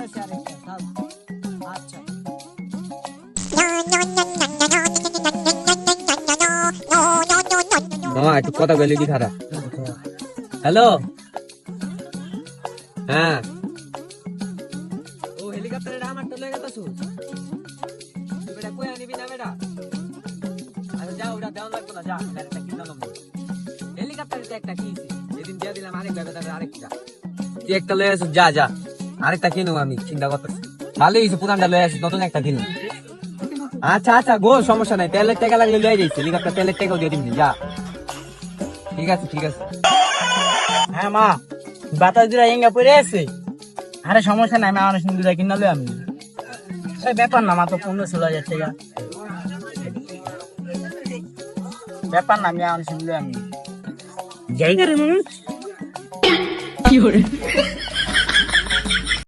দিতাছি আরেকটা দাও। আচ্ছা মামা একটু কথা বলি কি খারাপ। হ্যালো, হ্যাঁ ও হেলিকপ্টারে আমার তো লেগে গেছো বেটা, কই আনিবি না বেটা? আচ্ছা যা, ওটা দেওয়া লাগবে না, যা আরেকটা কিনা নেবো। হেলিকপ্টারে তো একটা কিনছি, যেদিন দিয়ে দিলাম আরেক ভাবে তাদের আরেকটা, তুই একটা লয়ে আসিস, যা যা আরেকটা কিনবো, আমি চিন্তা করতেছি। ভালোই হয়েছে, পুরানটা লয়ে আসিস, নতুন একটা কিনবো। আচ্ছা আচ্ছা গো, সমস্যা নাই, তেলের টাকা লাগলে লয়ে যাইছি, হেলিকপ্টার তেলের টাকাও দিয়ে দিবি, যা। ঠিক আছে ঠিক আছে। হ্যাঁ মা, বাতাস দিরা এঙ্গা পড়ে আছে। আরে সমস্যা নাই, মা অনেক সুন্দর কিনালে আমি। এই ব্যাপার না মা, তো 15-16 হাজার টাকা ব্যাপার না, আমি অনেক সুন্দর আমি জায়গা রে মানুষ কি করে